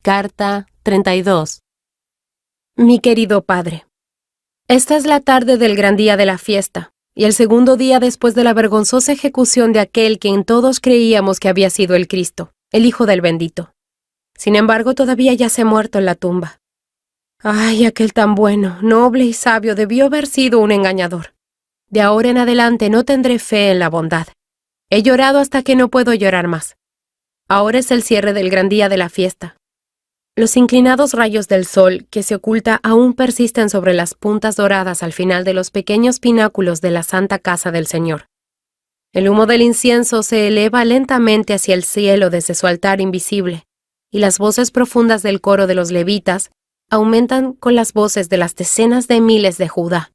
Carta 32. Mi querido padre, esta es la tarde del gran día de la fiesta, y el segundo día después de la vergonzosa ejecución de aquel que en todos creíamos que había sido el Cristo, el Hijo del Bendito. Sin embargo, todavía yace muerto en la tumba. Ay, aquel tan bueno, noble y sabio debió haber sido un engañador. De ahora en adelante no tendré fe en la bondad. He llorado hasta que no puedo llorar más. Ahora es el cierre del gran día de la fiesta. Los inclinados rayos del sol que se oculta aún persisten sobre las puntas doradas al final de los pequeños pináculos de la Santa Casa del Señor. El humo del incienso se eleva lentamente hacia el cielo desde su altar invisible, y las voces profundas del coro de los levitas aumentan con las voces de las decenas de miles de Judá,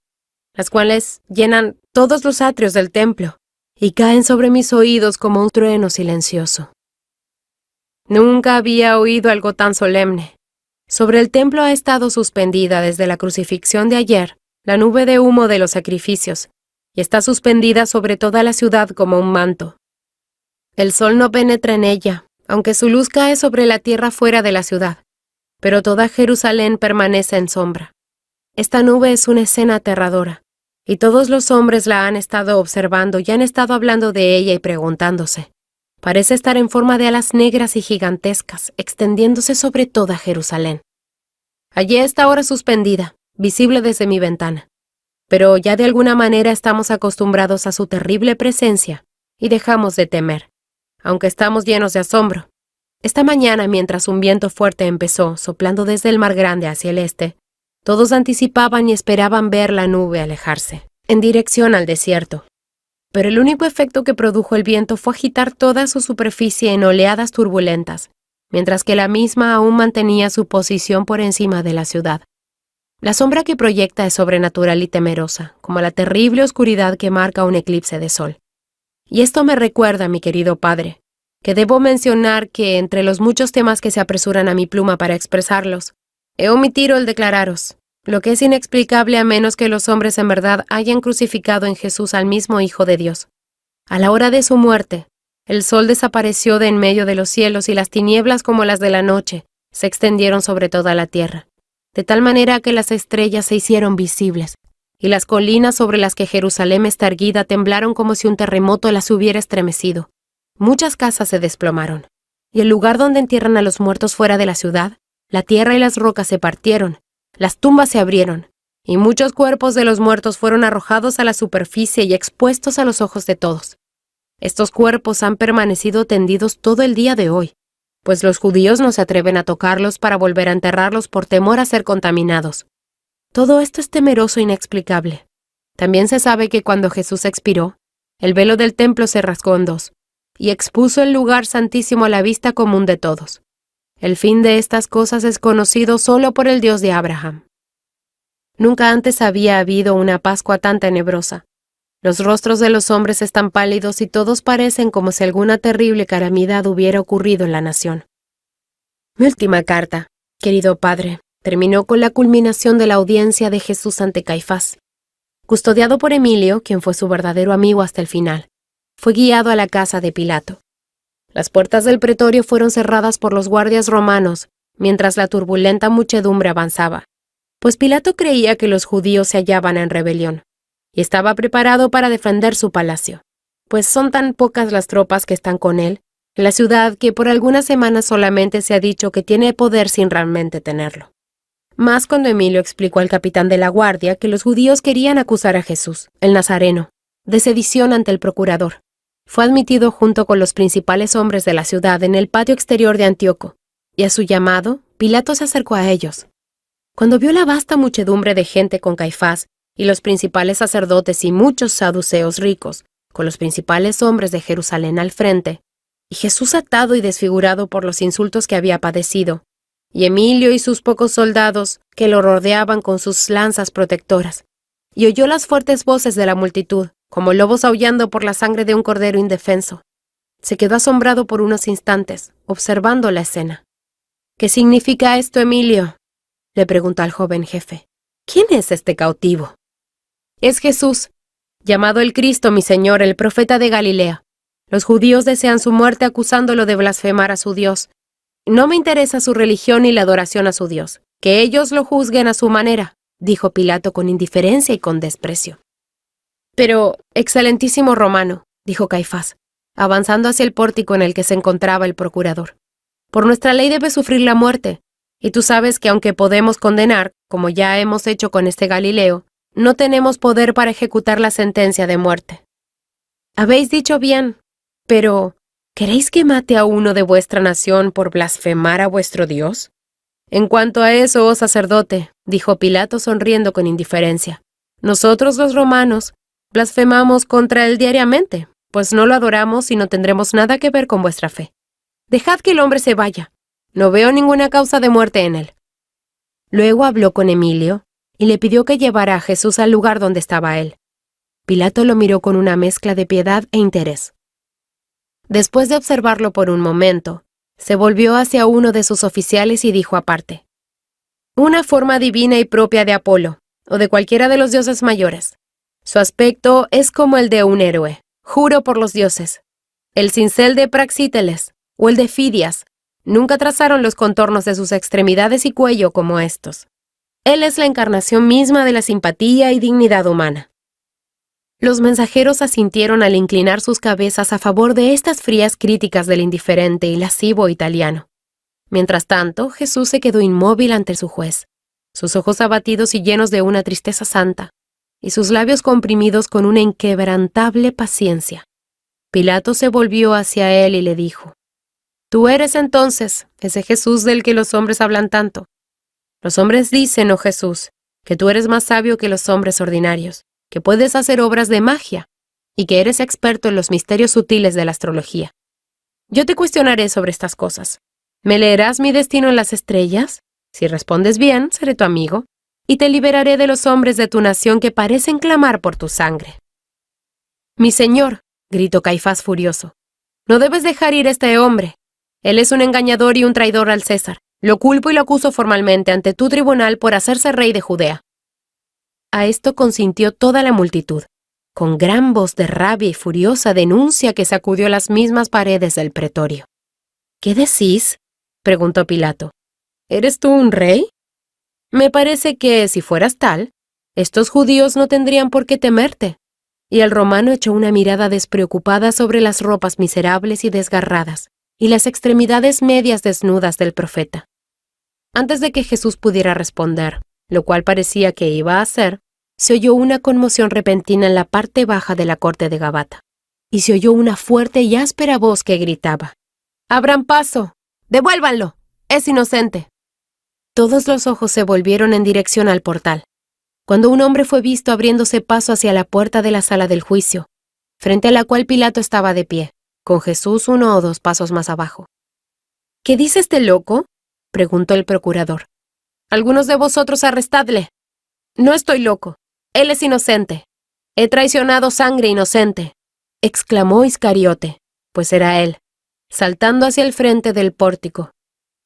las cuales llenan todos los atrios del templo y caen sobre mis oídos como un trueno silencioso. Nunca había oído algo tan solemne. Sobre el templo ha estado suspendida desde la crucifixión de ayer la nube de humo de los sacrificios, y está suspendida sobre toda la ciudad como un manto. El sol no penetra en ella, aunque su luz cae sobre la tierra fuera de la ciudad, pero toda Jerusalén permanece en sombra. Esta nube es una escena aterradora, y todos los hombres la han estado observando y han estado hablando de ella y preguntándose. Parece estar en forma de alas negras y gigantescas, extendiéndose sobre toda Jerusalén. Allí está ahora suspendida, visible desde mi ventana. Pero ya de alguna manera estamos acostumbrados a su terrible presencia y dejamos de temer, aunque estamos llenos de asombro. Esta mañana, mientras un viento fuerte empezó, soplando desde el mar grande hacia el este, todos anticipaban y esperaban ver la nube alejarse, en dirección al desierto. Pero el único efecto que produjo el viento fue agitar toda su superficie en oleadas turbulentas, mientras que la misma aún mantenía su posición por encima de la ciudad. La sombra que proyecta es sobrenatural y temerosa, como la terrible oscuridad que marca un eclipse de sol. Y esto me recuerda, mi querido padre, que debo mencionar que entre los muchos temas que se apresuran a mi pluma para expresarlos, he omitido el declararos lo que es inexplicable a menos que los hombres en verdad hayan crucificado en Jesús al mismo Hijo de Dios. A la hora de su muerte, el sol desapareció de en medio de los cielos y las tinieblas como las de la noche se extendieron sobre toda la tierra, de tal manera que las estrellas se hicieron visibles, y las colinas sobre las que Jerusalén está erguida temblaron como si un terremoto las hubiera estremecido. Muchas casas se desplomaron, y el lugar donde entierran a los muertos fuera de la ciudad, la tierra y las rocas se partieron, las tumbas se abrieron, y muchos cuerpos de los muertos fueron arrojados a la superficie y expuestos a los ojos de todos. Estos cuerpos han permanecido tendidos todo el día de hoy, pues los judíos no se atreven a tocarlos para volver a enterrarlos por temor a ser contaminados. Todo esto es temeroso e inexplicable. También se sabe que cuando Jesús expiró, el velo del templo se rasgó en dos, y expuso el lugar santísimo a la vista común de todos. El fin de estas cosas es conocido solo por el Dios de Abraham. Nunca antes había habido una Pascua tan tenebrosa. Los rostros de los hombres están pálidos y todos parecen como si alguna terrible calamidad hubiera ocurrido en la nación. Mi última carta, querido padre, terminó con la culminación de la audiencia de Jesús ante Caifás. Custodiado por Emilio, quien fue su verdadero amigo hasta el final, fue guiado a la casa de Pilato. Las puertas del pretorio fueron cerradas por los guardias romanos, mientras la turbulenta muchedumbre avanzaba, pues Pilato creía que los judíos se hallaban en rebelión, y estaba preparado para defender su palacio, pues son tan pocas las tropas que están con él en la ciudad que por algunas semanas solamente se ha dicho que tiene poder sin realmente tenerlo. Más cuando Emilio explicó al capitán de la guardia que los judíos querían acusar a Jesús, el Nazareno, de sedición ante el procurador. Fue admitido junto con los principales hombres de la ciudad en el patio exterior de Antíoco, y a su llamado, Pilato se acercó a ellos. Cuando vio la vasta muchedumbre de gente con Caifás y los principales sacerdotes y muchos saduceos ricos, con los principales hombres de Jerusalén al frente, y Jesús atado y desfigurado por los insultos que había padecido, y Emilio y sus pocos soldados que lo rodeaban con sus lanzas protectoras, y oyó las fuertes voces de la multitud, como lobos aullando por la sangre de un cordero indefenso. Se quedó asombrado por unos instantes, observando la escena. ¿Qué significa esto, Emilio?, le preguntó al joven jefe. ¿Quién es este cautivo? Es Jesús, llamado el Cristo, mi señor, el profeta de Galilea. Los judíos desean su muerte acusándolo de blasfemar a su Dios, No me interesa su religión ni la adoración a su Dios. Que ellos lo juzguen a su manera, dijo Pilato con indiferencia y con desprecio. Pero, excelentísimo romano, dijo Caifás, avanzando hacia el pórtico en el que se encontraba el procurador. Por nuestra ley debe sufrir la muerte, y tú sabes que aunque podemos condenar, como ya hemos hecho con este Galileo, no tenemos poder para ejecutar la sentencia de muerte. Habéis dicho bien, pero ¿queréis que mate a uno de vuestra nación por blasfemar a vuestro Dios? En cuanto a eso, oh sacerdote, dijo Pilato sonriendo con indiferencia, nosotros los romanos blasfemamos contra él diariamente, pues no lo adoramos y no tendremos nada que ver con vuestra fe. Dejad que el hombre se vaya. No veo ninguna causa de muerte en él. Luego habló con Emilio y le pidió que llevara a Jesús al lugar donde estaba él. Pilato lo miró con una mezcla de piedad e interés. Después de observarlo por un momento, se volvió hacia uno de sus oficiales y dijo aparte: «Una forma divina y propia de Apolo, o de cualquiera de los dioses mayores. Su aspecto es como el de un héroe, juro por los dioses. El cincel de Praxíteles, o el de Fidias, nunca trazaron los contornos de sus extremidades y cuello como estos. Él es la encarnación misma de la simpatía y dignidad humana». Los mensajeros asintieron al inclinar sus cabezas a favor de estas frías críticas del indiferente y lascivo italiano. Mientras tanto, Jesús se quedó inmóvil ante su juez, sus ojos abatidos y llenos de una tristeza santa, y sus labios comprimidos con una inquebrantable paciencia. Pilato se volvió hacia él y le dijo: «Tú eres entonces ese Jesús del que los hombres hablan tanto. Los hombres dicen, oh Jesús, que tú eres más sabio que los hombres ordinarios, que puedes hacer obras de magia, y que eres experto en los misterios sutiles de la astrología. Yo te cuestionaré sobre estas cosas. ¿Me leerás mi destino en las estrellas? Si respondes bien, seré tu amigo, y te liberaré de los hombres de tu nación que parecen clamar por tu sangre». «Mi señor», gritó Caifás furioso, «no debes dejar ir a este hombre. Él es un engañador y un traidor al César. Lo culpo y lo acuso formalmente ante tu tribunal por hacerse rey de Judea». A esto consintió toda la multitud. Con gran voz de rabia y furiosa denuncia que sacudió las mismas paredes del pretorio. «¿Qué decís?», preguntó Pilato. «¿Eres tú un rey? Me parece que, si fueras tal, estos judíos no tendrían por qué temerte». Y el romano echó una mirada despreocupada sobre las ropas miserables y desgarradas, y las extremidades medias desnudas del profeta. Antes de que Jesús pudiera responder, lo cual parecía que iba a hacer, se oyó una conmoción repentina en la parte baja de la corte de Gabata, y se oyó una fuerte y áspera voz que gritaba: «¡Abran paso! ¡Devuélvanlo! ¡Es inocente!». Todos los ojos se volvieron en dirección al portal, cuando un hombre fue visto abriéndose paso hacia la puerta de la sala del juicio, frente a la cual Pilato estaba de pie, con Jesús 1 o 2 pasos más abajo. «¿Qué dice este loco?», preguntó el procurador. «Algunos de vosotros arrestadle». «No estoy loco. Él es inocente. He traicionado sangre inocente», exclamó Iscariote, pues era él, saltando hacia el frente del pórtico.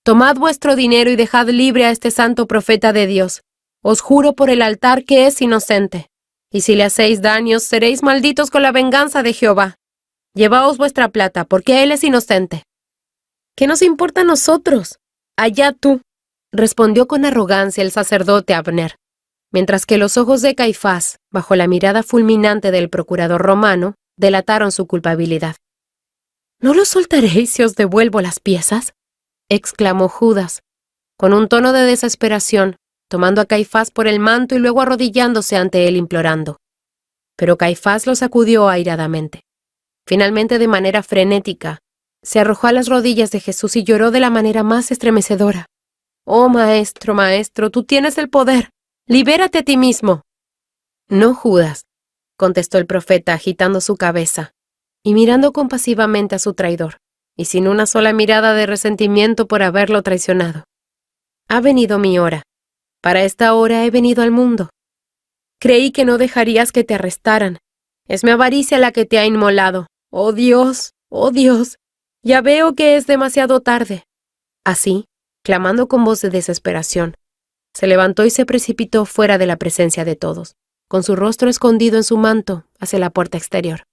«Tomad vuestro dinero y dejad libre a este santo profeta de Dios. Os juro por el altar que es inocente. Y si le hacéis daños, seréis malditos con la venganza de Jehová. Llevaos vuestra plata, porque él es inocente». «¿Qué nos importa a nosotros? Allá tú», respondió con arrogancia el sacerdote Abner, mientras que los ojos de Caifás, bajo la mirada fulminante del procurador romano, delataron su culpabilidad. «¿No lo soltaréis si os devuelvo las piezas?», exclamó Judas, con un tono de desesperación, tomando a Caifás por el manto y luego arrodillándose ante él implorando. Pero Caifás lo sacudió airadamente. Finalmente, de manera frenética, se arrojó a las rodillas de Jesús y lloró de la manera más estremecedora. «Oh, maestro, maestro, tú tienes el poder. ¡Libérate a ti mismo!». «No, Judas», contestó el profeta agitando su cabeza y mirando compasivamente a su traidor, y sin una sola mirada de resentimiento por haberlo traicionado. «Ha venido mi hora. Para esta hora he venido al mundo. Creí que no dejarías que te arrestaran. Es mi avaricia la que te ha inmolado. ¡Oh Dios! ¡Oh Dios! Ya veo que es demasiado tarde». Así, clamando con voz de desesperación, se levantó y se precipitó fuera de la presencia de todos, con su rostro escondido en su manto hacia la puerta exterior.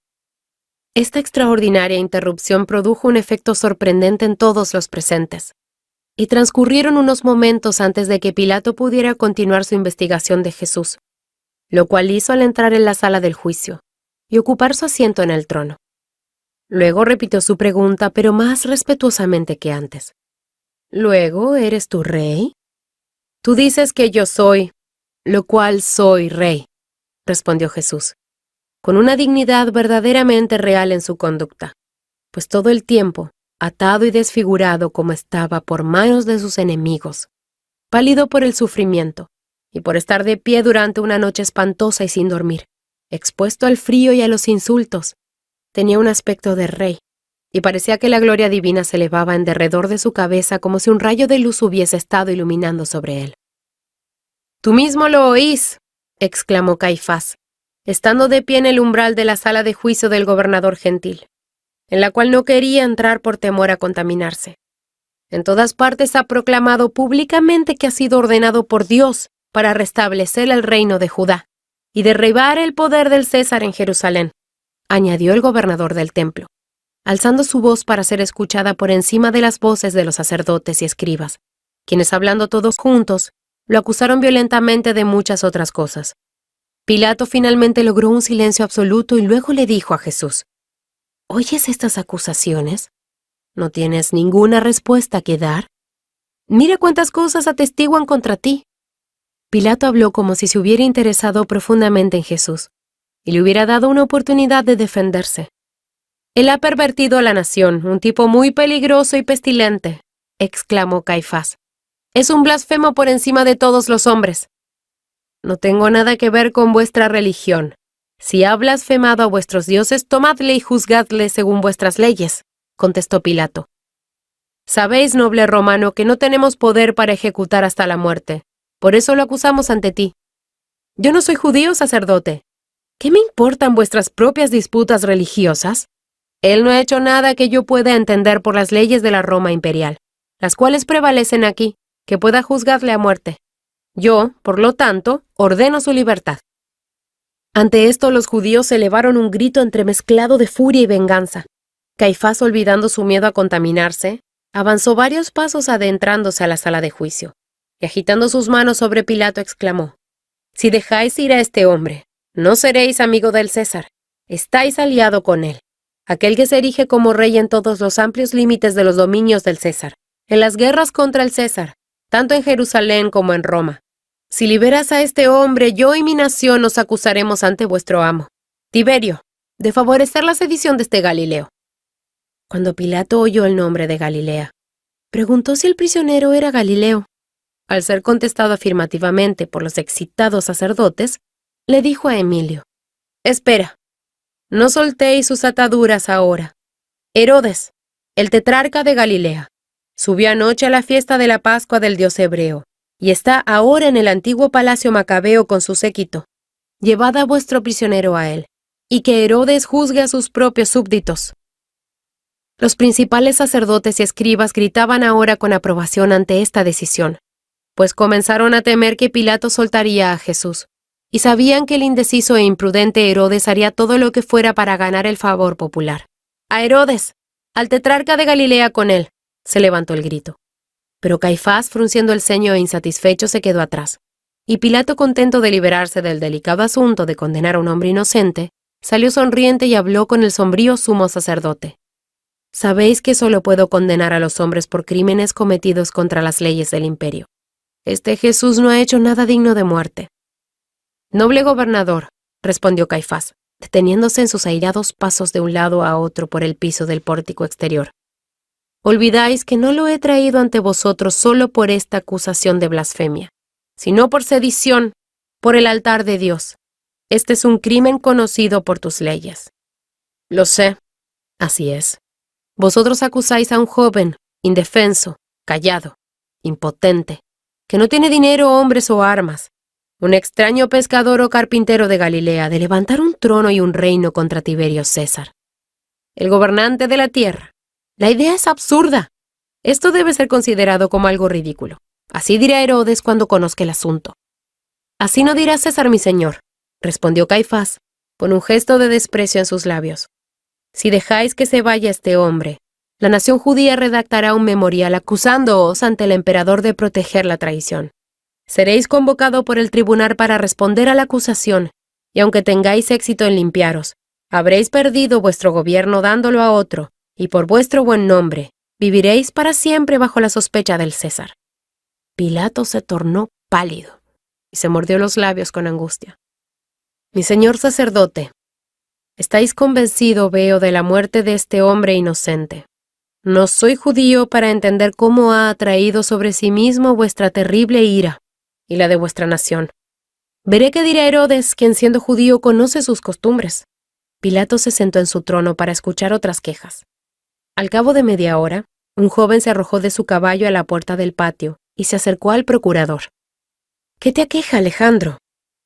Esta extraordinaria interrupción produjo un efecto sorprendente en todos los presentes. y transcurrieron unos momentos antes de que Pilato pudiera continuar su investigación de Jesús, lo cual hizo al entrar en la sala del juicio y ocupar su asiento en el trono. Luego repitió su pregunta, pero más respetuosamente que antes. «¿Luego eres tú rey?» «Tú dices que yo soy, lo cual soy rey», respondió Jesús, con una dignidad verdaderamente real en su conducta, pues todo el tiempo, atado y desfigurado como estaba por manos de sus enemigos, pálido por el sufrimiento y por estar de pie durante una noche espantosa y sin dormir, expuesto al frío y a los insultos, tenía un aspecto de rey, y parecía que la gloria divina se elevaba en derredor de su cabeza como si un rayo de luz hubiese estado iluminando sobre él. «Tú mismo lo oís», exclamó Caifás, estando de pie en el umbral de la sala de juicio del gobernador gentil, en la cual no quería entrar por temor a contaminarse. En todas partes ha proclamado públicamente que ha sido ordenado por Dios para restablecer el reino de Judá y derribar el poder del César en Jerusalén, añadió el gobernador del templo, alzando su voz para ser escuchada por encima de las voces de los sacerdotes y escribas, quienes hablando todos juntos, lo acusaron violentamente de muchas otras cosas. Pilato finalmente logró un silencio absoluto y luego le dijo a Jesús: «¿Oyes estas acusaciones? ¿No tienes ninguna respuesta que dar? Mira cuántas cosas atestiguan contra ti». Pilato habló como si se hubiera interesado profundamente en Jesús y le hubiera dado una oportunidad de defenderse. «Él ha pervertido a la nación, un tipo muy peligroso y pestilente», exclamó Caifás. «Es un blasfemo por encima de todos los hombres». «No tengo nada que ver con vuestra religión. Si ha blasfemado a vuestros dioses, tomadle y juzgadle según vuestras leyes», contestó Pilato. «Sabéis, noble romano, que no tenemos poder para ejecutar hasta la muerte. Por eso lo acusamos ante ti. Yo no soy judío, sacerdote. ¿Qué me importan vuestras propias disputas religiosas? Él no ha hecho nada que yo pueda entender por las leyes de la Roma imperial, las cuales prevalecen aquí, que pueda juzgarle a muerte. Yo, por lo tanto, ordeno su libertad». Ante esto los judíos elevaron un grito entremezclado de furia y venganza. Caifás, olvidando su miedo a contaminarse, avanzó varios pasos adentrándose a la sala de juicio, y agitando sus manos sobre Pilato exclamó: «Si dejáis ir a este hombre, no seréis amigo del César, estáis aliado con él, aquel que se erige como rey en todos los amplios límites de los dominios del César, en las guerras contra el César, tanto en Jerusalén como en Roma. Si liberas a este hombre, yo y mi nación nos acusaremos ante vuestro amo, Tiberio, de favorecer la sedición de este Galileo». Cuando Pilato oyó el nombre de Galilea, preguntó si el prisionero era Galileo. Al ser contestado afirmativamente por los excitados sacerdotes, le dijo a Emilio: «Espera, no soltéis sus ataduras ahora. Herodes, el tetrarca de Galilea, subió anoche a la fiesta de la Pascua del dios hebreo, y está ahora en el antiguo palacio macabeo con su séquito. Llevad a vuestro prisionero a él, y que Herodes juzgue a sus propios súbditos». Los principales sacerdotes y escribas gritaban ahora con aprobación ante esta decisión, pues comenzaron a temer que Pilato soltaría a Jesús, y sabían que el indeciso e imprudente Herodes haría todo lo que fuera para ganar el favor popular. «¡A Herodes! ¡Al tetrarca de Galilea con él!», se levantó el grito. Pero Caifás, frunciendo el ceño e insatisfecho, se quedó atrás, y Pilato, contento de liberarse del delicado asunto de condenar a un hombre inocente, salió sonriente y habló con el sombrío sumo sacerdote: «Sabéis que solo puedo condenar a los hombres por crímenes cometidos contra las leyes del imperio. Este Jesús no ha hecho nada digno de muerte». «Noble gobernador», respondió Caifás, deteniéndose en sus airados pasos de un lado a otro por el piso del pórtico exterior, «olvidáis que no lo he traído ante vosotros solo por esta acusación de blasfemia, sino por sedición, por el altar de Dios. Este es un crimen conocido por tus leyes». «Lo sé». «Así es. Vosotros acusáis a un joven, indefenso, callado, impotente, que no tiene dinero, hombres o armas, un extraño pescador o carpintero de Galilea, de levantar un trono y un reino contra Tiberio César, el gobernante de la tierra. La idea es absurda. Esto debe ser considerado como algo ridículo. Así dirá Herodes cuando conozca el asunto». «Así no dirá César, mi señor», respondió Caifás, con un gesto de desprecio en sus labios. «Si dejáis que se vaya este hombre, La nación judía redactará un memorial acusándoos ante el emperador de proteger la traición. Seréis convocado por el tribunal para responder a la acusación, y aunque tengáis éxito en limpiaros, habréis perdido vuestro gobierno dándolo a otro, y por vuestro buen nombre, viviréis para siempre bajo la sospecha del César. Pilato se tornó pálido y se mordió los labios con angustia. Mi señor sacerdote, estáis convencido, veo, de la muerte de este hombre inocente. No soy judío para entender cómo ha atraído sobre sí mismo vuestra terrible ira y la de vuestra nación. Veré qué dirá Herodes, quien siendo judío conoce sus costumbres. Pilato se sentó en su trono para escuchar otras quejas. Al cabo de media hora, un joven se arrojó de su caballo a la puerta del patio y se acercó al procurador. ¿Qué te aqueja, Alejandro?,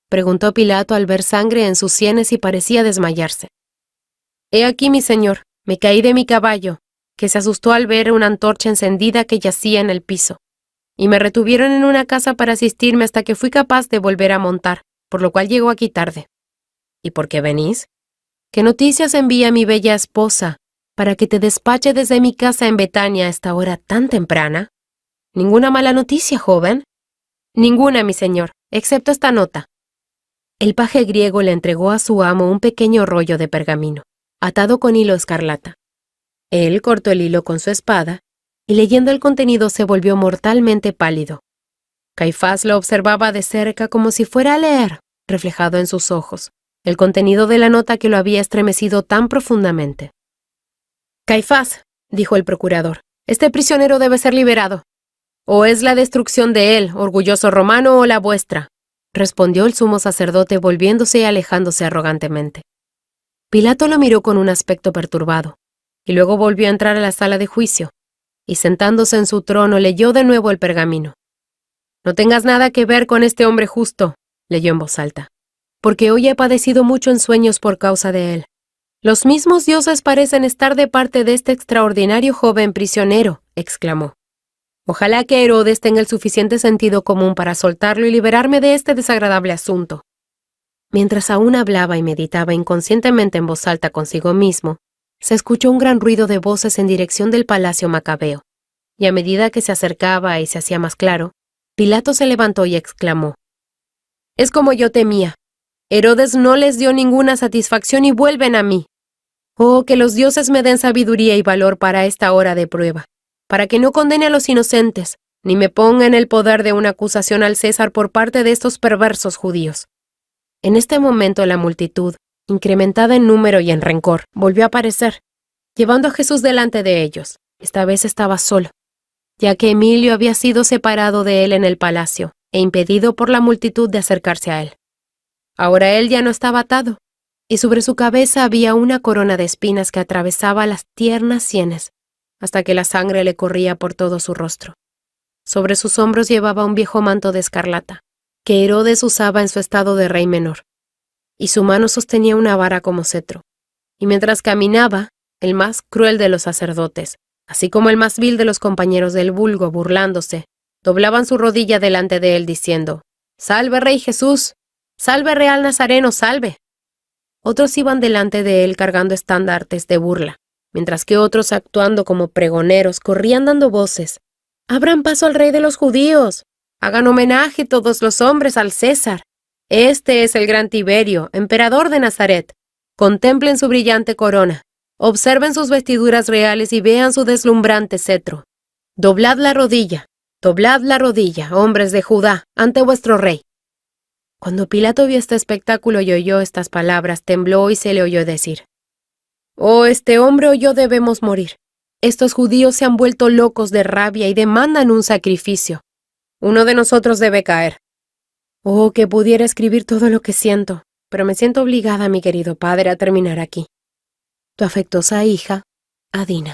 preguntó Pilato al ver sangre en sus sienes y parecía desmayarse. He aquí, mi señor, me caí de mi caballo, que se asustó al ver una antorcha encendida que yacía en el piso, y me retuvieron en una casa para asistirme hasta que fui capaz de volver a montar, por lo cual llego aquí tarde. ¿Y por qué venís? ¿Qué noticias envía mi bella esposa para que te despache desde mi casa en Betania a esta hora tan temprana? ¿Ninguna mala noticia, joven? Ninguna, mi señor, excepto esta nota. El paje griego le entregó a su amo un pequeño rollo de pergamino, atado con hilo escarlata. Él cortó el hilo con su espada, y leyendo el contenido se volvió mortalmente pálido. Caifás lo observaba de cerca como si fuera a leer, reflejado en sus ojos, el contenido de la nota que lo había estremecido tan profundamente. Caifás, dijo el procurador, este prisionero debe ser liberado. ¿O es la destrucción de él, orgulloso romano, o la vuestra?, respondió el sumo sacerdote volviéndose y alejándose arrogantemente. Pilato lo miró con un aspecto perturbado, y luego volvió a entrar a la sala de juicio, y sentándose en su trono leyó de nuevo el pergamino. No tengas nada que ver con este hombre justo, leyó en voz alta, porque hoy he padecido mucho en sueños por causa de él. Los mismos dioses parecen estar de parte de este extraordinario joven prisionero, exclamó. Ojalá que Herodes tenga el suficiente sentido común para soltarlo y liberarme de este desagradable asunto. Mientras aún hablaba y meditaba inconscientemente en voz alta consigo mismo, se escuchó un gran ruido de voces en dirección del palacio macabeo, y a medida que se acercaba y se hacía más claro, Pilato se levantó y exclamó: «Es como yo temía. Herodes no les dio ninguna satisfacción y vuelven a mí. Oh, que los dioses me den sabiduría y valor para esta hora de prueba, para que no condene a los inocentes, ni me ponga en el poder de una acusación al César por parte de estos perversos judíos». En este momento la multitud, incrementada en número y en rencor, volvió a aparecer, llevando a Jesús delante de ellos. Esta vez estaba solo, ya que Emilio había sido separado de él en el palacio e impedido por la multitud de acercarse a él. Ahora él ya no estaba atado, y sobre su cabeza había una corona de espinas que atravesaba las tiernas sienes, hasta que la sangre le corría por todo su rostro. Sobre sus hombros llevaba un viejo manto de escarlata, que Herodes usaba en su estado de rey menor, y su mano sostenía una vara como cetro. Y mientras caminaba, el más cruel de los sacerdotes, así como el más vil de los compañeros del vulgo, burlándose, doblaban su rodilla delante de él diciendo: «¡Salve, Rey Jesús! ¡Salve, Real Nazareno, salve!». Otros iban delante de él cargando estandartes de burla, mientras que otros, actuando como pregoneros, corrían dando voces: «¡Abran paso al Rey de los judíos! ¡Hagan homenaje todos los hombres al César! Este es el gran Tiberio, emperador de Nazaret. Contemplen su brillante corona, observen sus vestiduras reales y vean su deslumbrante cetro. Doblad la rodilla, hombres de Judá, ante vuestro rey». Cuando Pilato vio este espectáculo y oyó estas palabras, tembló y se le oyó decir: «Oh, este hombre o yo debemos morir. Estos judíos se han vuelto locos de rabia y demandan un sacrificio. Uno de nosotros debe caer». Oh, que pudiera escribir todo lo que siento, pero me siento obligada, mi querido padre, a terminar aquí. Tu afectuosa hija, Adina.